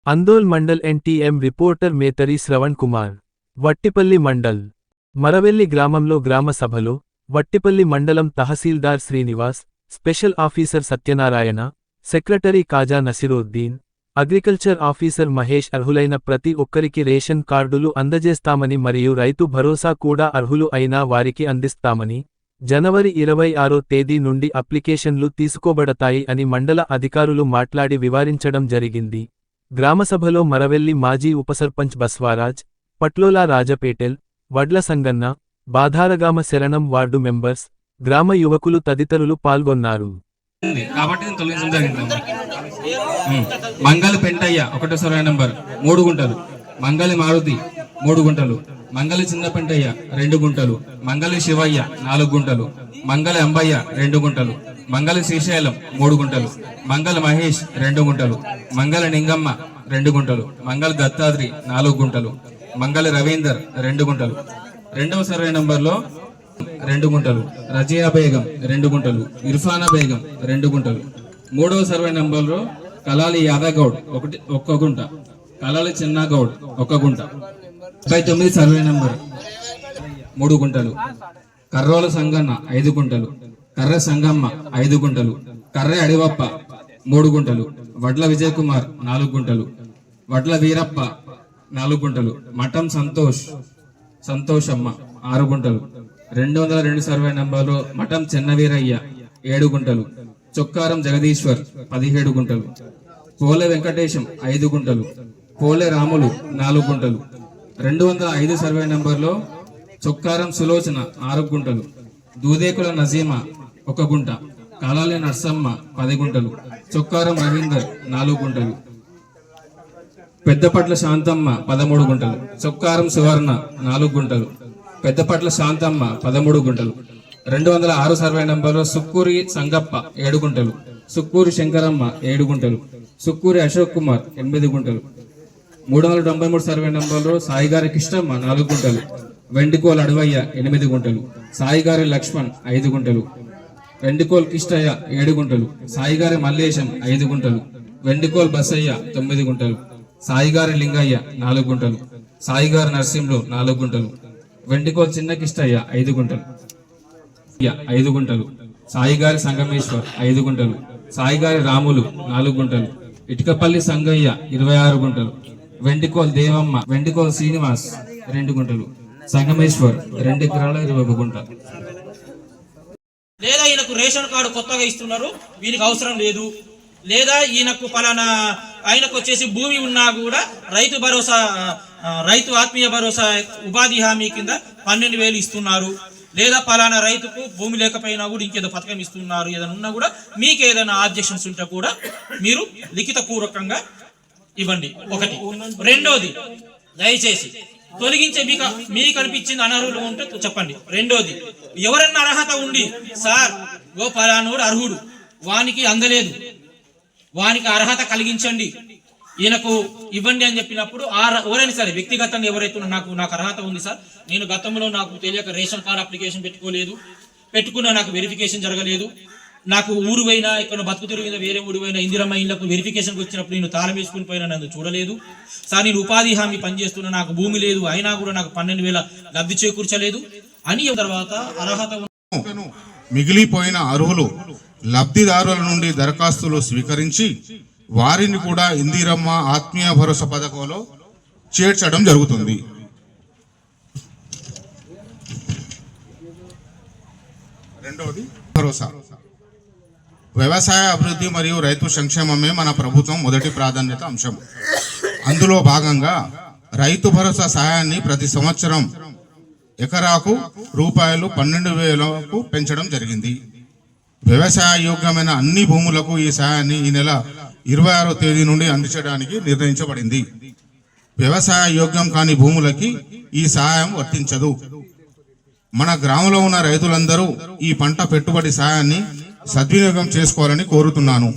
Andole mandal NTM reporter Methari Shravan Kumar. Vattipally mandal Maravelli గ్రామంలో గ్రామ సభలో వట్టిపల్లి మండలం tahsildar Srinivas, special officer Satyanarayana, secretary Khaja Nasiruddin, agriculture officer Mahesh అర్హులైన ప్రతి ఒక్కరికి రేషన్ కార్డులు అందజేస్తామని మరియు రైతు భరోసా కూడా అర్హులు అయినా వారికి అందిస్తామని, జనవరి 26వ తేదీ నుండి అప్లికేషన్లు తీసుకోబడతాయి అని మండల అధికారులు మాట్లాడి వివరించడం జరిగింది. గ్రామసభలో మరవెల్లి మాజీ ఉపసర్పంచ్ బస్వారాజ్, పట్లోలా రాజపేటెల్, వడ్ల సంగన్న, బాధారగామ శరణం వార్డు మెంబర్స్, గ్రామ యువకులు తదితరులు పాల్గొన్నారు. మంగళ పెంటయ్య 1వ సర్వే నంబర్ 3 గుంటలు, మంగళి మారుతి 3 గుంటలు, మంగళి చిన్న పెంటయ్య 2 గుంటలు, మంగళి శివయ్య 4 గుంటలు, మంగళి అంబయ్య 2 గుంటలు, మంగళి శ్రీశైలం 3 గుంటలు, మంగళ మహేష్ 2 గుంటలు, మంగళ నింగమ్మ 2 గుంటలు, మంగళ దత్తాద్రి 4 గుంటలు, మంగళ రవీందర్ 2 గుంటలు, 2వ సర్వే నంబర్లో 2 గుంటలు, రజియా బేగం 2 గుంటలు, ఇర్ఫానా బేగం 2 గుంటలు, 3వ సర్వే నంబర్లో కలాలి యాదగౌడ్ 1 గుంట, కలాలి చిన్నగౌడ్ 1 గుంట, 79 సర్వే నంబర్ 3 గుంటలు, కర్రోల సంగన్న 5 గుంటలు, కర్రె సంగమ్మ 5 గుంటలు, కర్రె అడివప్ప 3 గుంటలు, వడ్ల విజయ్ కుమార్ 4 గుంటలు, వడ్ల వీరప్ప 4 గుంటలు, మఠం సంతోషమ్మ 6 గుంటలు, 202 సర్వే నంబర్లో మఠం చెన్నవీరయ్య 7 గుంటలు, చొక్కారం జగదీశ్వర్ 17 గుంటలు, పోలే వెంకటేశం 5 గుంటలు, పోలే రాములు 4 గుంటలు, 205 సర్వే నంబర్లో చొక్కారం సులోచన 6 గుంటలు, దూదేకుల నజీమా 1 గుంట, కాలాలి నర్సమ్మ 10 గుంటలు, చొక్కారం రవీందర్ 4 గుంటలు, పెద్దపట్ల శాంతమ్మ 13 గుంటలు, చొక్కారం సువర్ణ 4 గుంటలు, పెద్దపట్ల శాంతమ్మ 13 గుంటలు, 206 సర్వే నంబర్లో సుక్కూరి సంగప్ప 7 గుంటలు, సుక్కూరి శంకరమ్మ 7 గుంటలు, సుక్కూరి అశోక్ కుమార్ 8 గుంటలు, 393 సర్వే నంబర్లో సాయిగారి కిష్టమ్మ 4 గుంటలు, వెండికోల్ అడవయ్య 8 గుంటలు, సాయిగారి లక్ష్మణ్ 5 గుంటలు, వెండికోల్ కిష్టయ్య 7 గుంటలు, సాయిగారి మల్లేశం 5 గుంటలు, వెండికోల్ బసయ్య 9 గుంటలు, సాయిగారి లింగయ్య 4 గుంటలు, సాయిగారి నరసింహులు 4 గుంటలు, వెండికోల్ చిన్న కిష్టయ్య 5 గుంటలు 5 గుంటలు, సాయిగారి సంగమేశ్వర్ 5 గుంటలు, సాయిగారి రాములు 4 గుంటలు, ఇటుకపల్లి సంగయ్య 26 గుంటలు, వెండికోల్ దేవమ్మ, వెండికోల్ శ్రీనివాస్ 2 గుంటలు, సంగమేశ్వర్ 2 ఎకరాల 21 గుంటలు. లేదా ఈయనకు రేషన్ కార్డు కొత్తగా ఇస్తున్నారు, వీరికి అవసరం లేదు, లేదా ఈయనకు పలానా ఆయనకు వచ్చేసి భూమి ఉన్నా కూడా రైతు ఆత్మీయ భరోసా ఉపాధి హామీ కింద 12,000 ఇస్తున్నారు, లేదా పలానా రైతుకు భూమి లేకపోయినా కూడా ఇంకేదో పథకం ఇస్తున్నారు, ఏదైనా ఉన్నా కూడా మీకు ఏదైనా ఆబ్జెక్షన్స్ ఉంటే కూడా మీరు లిఖిత పూర్వకంగా ఇవ్వండి. 1. 2వది, దయచేసి తొలగించే మీకు అనిపించింది అనర్హులు ఉంటే చెప్పండి. 2వది, ఎవరన్నా అర్హత ఉండి సార్ పలానోడు అర్హుడు వానికి అందలేదు, వానికి అర్హత కలిగించండి, ఈయనకు ఇవ్వండి అని చెప్పినప్పుడు ఎవరైనా సరే వ్యక్తిగతంగా ఎవరైతే నాకు అర్హత ఉంది సార్, నేను గతంలో నాకు తెలియక రేషన్ కార్డు అప్లికేషన్ పెట్టుకున్నా, నాకు వెరిఫికేషన్ జరగలేదు, నాకు ఊరు పోయినా ఇక్కడ బతుకు తిరిగిన వేరే ఊరు పోయినా ఇందిరమ్మ ఇళ్లకు వెరిఫికేషన్కి వచ్చినప్పుడు నేను తాళం వేసుకుని పోయినా నన్ను చూడలేదు సార్, నేను ఉపాధి హామీ పనిచేస్తున్నా, నాకు భూమి లేదు, అయినా కూడా నాకు 12,000 లబ్ధి చేకూర్చలేదు అని తర్వాత అర్హత మిగిలిపోయిన అర్హులు లబ్ధిదారుల నుండి దరఖాస్తులు స్వీకరించి వారిని కూడా ఇందిరమ్మ ఆత్మీయ భరోసా పథకంలో చేర్చడం జరుగుతుంది. రెండవది భరోసా. వ్యవసాయ అభివృద్ధి మరియు రైతు సంక్షేమమే మన ప్రభుత్వం మొదటి ప్రాధాన్యత అంశం. అందులో భాగంగా రైతు భరోసా సహాయాన్ని ప్రతి సంవత్సరం ఎకరాకు రూపాయలు 12,000కు పెంచడం జరిగింది. వ్యవసాయ యోగ్యమైన అన్ని భూములకు ఈ సహాయాన్ని ఈ నెల 26వ తేదీ నుండి అందించడానికి నిర్ణయించబడింది. వ్యవసాయ యోగ్యం కాని భూములకి ఈ సహాయం వర్తించదు. మన గ్రామంలో ఉన్న రైతులందరూ ఈ పంట పెట్టుబడి సహాయాన్ని సద్వినియోగం చేసుకోవాలని కోరుతున్నాను.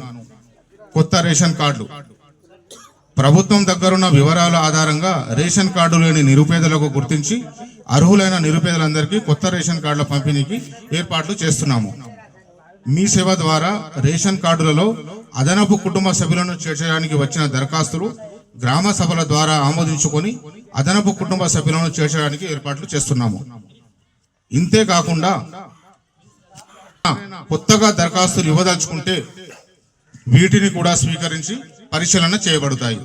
కొత్త రేషన్ కార్డులు. ప్రభుత్వం దగ్గరున్న వివరాల ఆధారంగా రేషన్ కార్డు లేని నిరుపేదలకు గుర్తించి అర్హులైన నిరుపేదలందరికీ కొత్త రేషన్ కార్డుల పంపిణీకి ఏర్పాట్లు చేస్తున్నాము. మీ సేవ ద్వారా రేషన్ కార్డులలో అదనపు కుటుంబ సభ్యులను చేర్చడానికి వచ్చిన దరఖాస్తులు గ్రామ సభల ద్వారా ఆమోదించుకొని అదనపు కుటుంబ సభ్యులను చేర్చడానికి ఏర్పాట్లు చేస్తున్నాము. ఇంతే కాకుండా కొత్తగా దరఖాస్తులు ఇవ్వదలుచుకుంటే వీటిని కూడా స్వీకరించి పరిశీలన చేయబడతాయి.